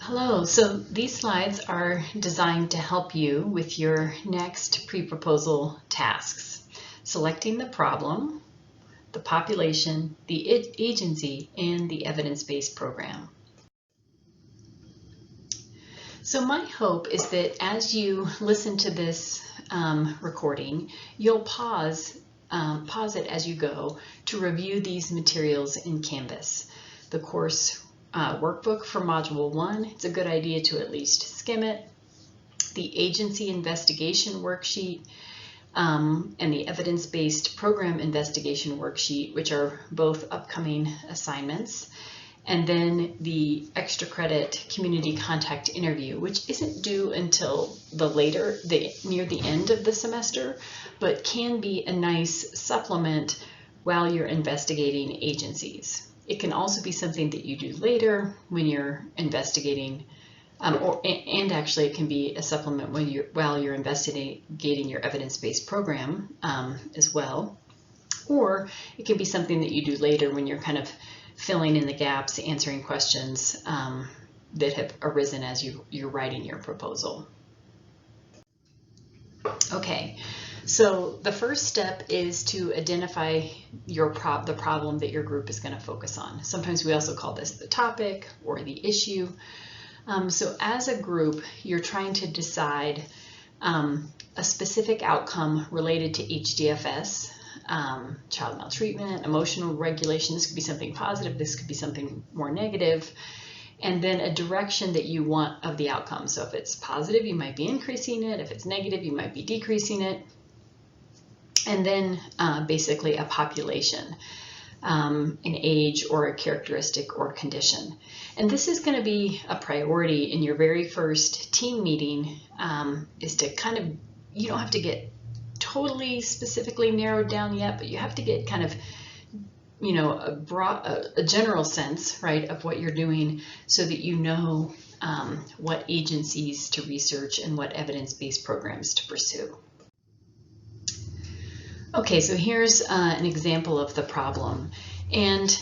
Hello, so these slides are designed to help you with your next pre-proposal tasks. Selecting the problem, the population, the agency, and the evidence-based program. So my hope is that as you listen to this recording, you'll pause it as you go to review these materials in Canvas. The course workbook for Module 1, it's a good idea to at least skim it. The agency investigation worksheet and the evidence-based program investigation worksheet, which are both upcoming assignments. And then the extra credit community contact interview, which isn't due until near the end of the semester, but can be a nice supplement while you're investigating agencies. It can also be something that you do later when you're investigating, and actually it can be a supplement while you're investigating your evidence-based program as well. Or it can be something that you do later when you're kind of filling in the gaps, answering questions that have arisen as you're writing your proposal. Okay, so the first step is to identify the problem that your group is going to focus on. Sometimes we also call this the topic or the issue. So as a group, you're trying to decide a specific outcome related to HDFS. Child maltreatment, emotional regulation. This could be something positive, this could be something more negative, and then a direction that you want of the outcome. So if it's positive, you might be increasing it. If it's negative, you might be decreasing it. And then basically a population, an age or a characteristic or condition. And this is going to be a priority in your very first team meeting, is to kind of, you don't have to get totally specifically narrowed down yet, but you have to get kind of, a general sense, right, of what you're doing so that you know what agencies to research and what evidence-based programs to pursue. Okay, so here's an example of the problem, and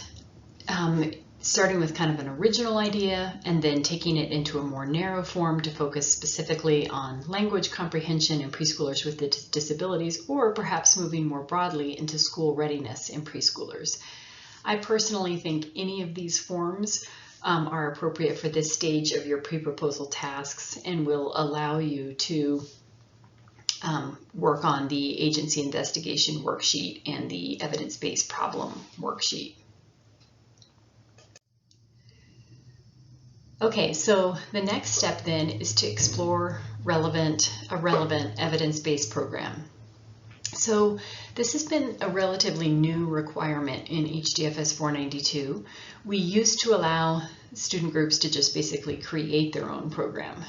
starting with kind of an original idea and then taking it into a more narrow form to focus specifically on language comprehension in preschoolers with disabilities, or perhaps moving more broadly into school readiness in preschoolers. I personally think any of these forms are appropriate for this stage of your pre-proposal tasks and will allow you to work on the agency investigation worksheet and the evidence-based problem worksheet. Okay, so the next step then is to explore a relevant evidence-based program. So this has been a relatively new requirement in HDFS 492. We used to allow student groups to just basically create their own program.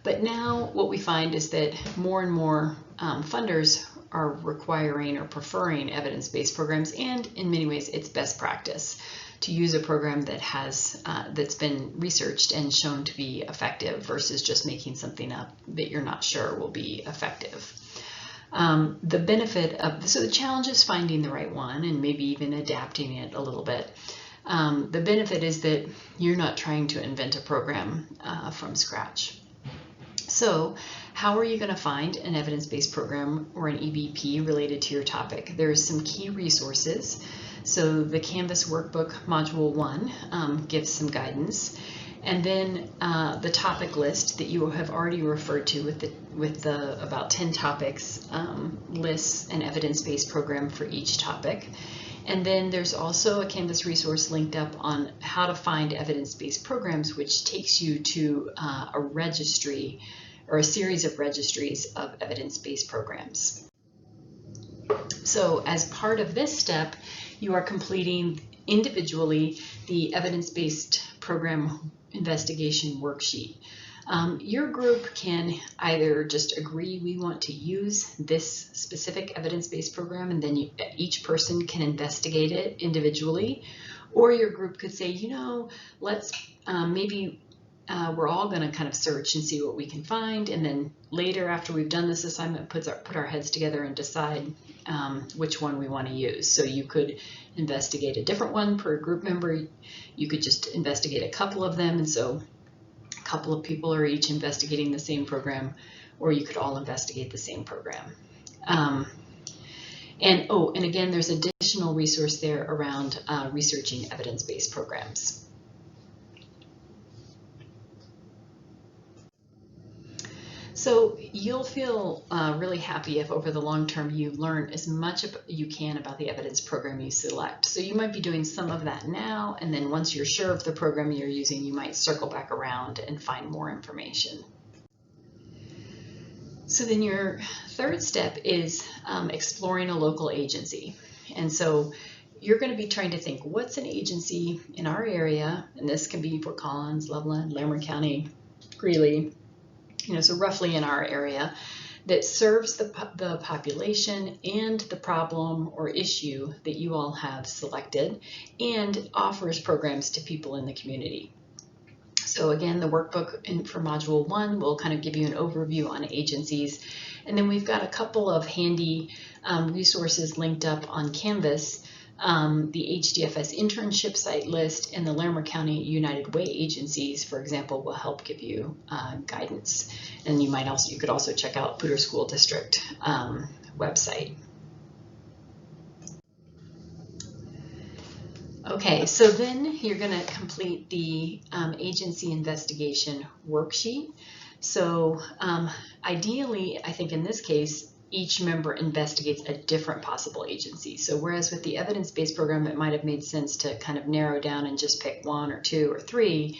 But now what we find is that more and more funders are requiring or preferring evidence-based programs, and in many ways it's best practice to use a program that has that's been researched and shown to be effective versus just making something up that you're not sure will be effective. The benefit of, so the challenge is finding the right one and maybe even adapting it a little bit. The benefit is that you're not trying to invent a program from scratch. So how are you going to find an evidence-based program or an EBP related to your topic? There's some key resources. So the Canvas workbook module 1 gives some guidance, and then the topic list that you have already referred to with the about 10 topics lists an evidence-based program for each topic. And then there's also a Canvas resource linked up on how to find evidence-based programs, which takes you to a registry or a series of registries of evidence-based programs. So as part of this step, you are completing individually the evidence-based program investigation worksheet. Your group can either just agree we want to use this specific evidence-based program and then each person can investigate it individually, or your group could say, let's maybe we're all going to kind of search and see what we can find, and then later after we've done this assignment put our heads together and decide which one we want to use. So you could investigate a different one per group member, you could just investigate a couple of them, and so couple of people are each investigating the same program, or you could all investigate the same program. And again, there's additional resource there around researching evidence-based programs. So you'll feel really happy if over the long term you learn as much as you can about the evidence program you select. So you might be doing some of that now, and then once you're sure of the program you're using, you might circle back around and find more information. So then your third step is exploring a local agency. And so you're going to be trying to think, what's an agency in our area? And this can be Fort Collins, Loveland, Larimer County, Greeley, so roughly in our area, that serves the population and the problem or issue that you all have selected and offers programs to people in the community. So again, the workbook for Module 1 will kind of give you an overview on agencies. And then we've got a couple of handy resources linked up on Canvas. The HDFS internship site list and the Larimer County United Way agencies, for example, will help give you guidance. And you could also check out Poudre School District website. Okay, so then you're going to complete the agency investigation worksheet. So ideally, I think in this case, each member investigates a different possible agency. So whereas with the evidence-based program, it might have made sense to kind of narrow down and just pick 1 or 2 or 3,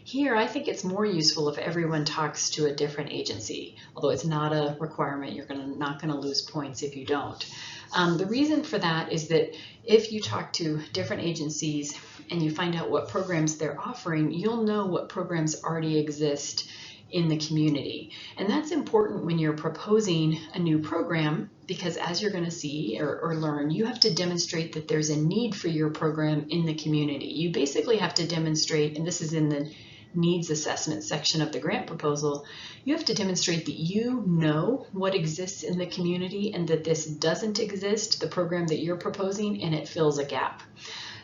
here I think it's more useful if everyone talks to a different agency, although it's not a requirement. You're not going to lose points if you don't. The reason for that is that if you talk to different agencies and you find out what programs they're offering, you'll know what programs already exist in the community. And that's important when you're proposing a new program, because as you're going to see or learn, you have to demonstrate that there's a need for your program in the community. You basically have to demonstrate, and this is in the needs assessment section of the grant proposal, you have to demonstrate that you know what exists in the community and that this doesn't exist, the program that you're proposing, and it fills a gap.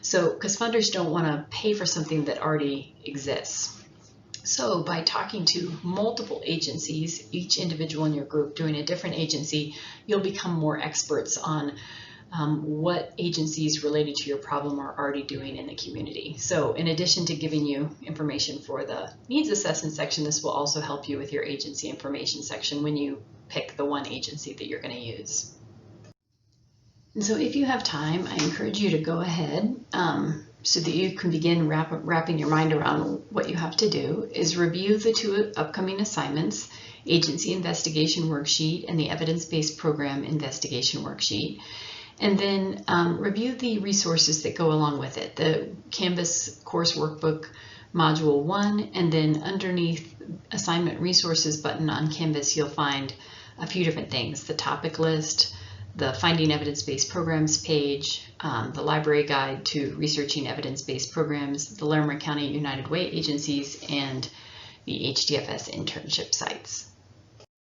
So, because funders don't want to pay for something that already exists. So by talking to multiple agencies, each individual in your group doing a different agency, you'll become more experts on what agencies related to your problem are already doing in the community. So in addition to giving you information for the needs assessment section, this will also help you with your agency information section when you pick the one agency that you're going to use. And so if you have time, I encourage you to go ahead so that you can begin wrapping your mind around what you have to do, is review the 2 upcoming assignments, Agency Investigation Worksheet and the Evidence-Based Program Investigation Worksheet. And then review the resources that go along with it, the Canvas course workbook Module 1, and then underneath Assignment Resources button on Canvas, you'll find a few different things, the topic list, the Finding Evidence-Based Programs page, the library guide to researching evidence-based programs, the Larimer County United Way agencies, and the HDFS internship sites.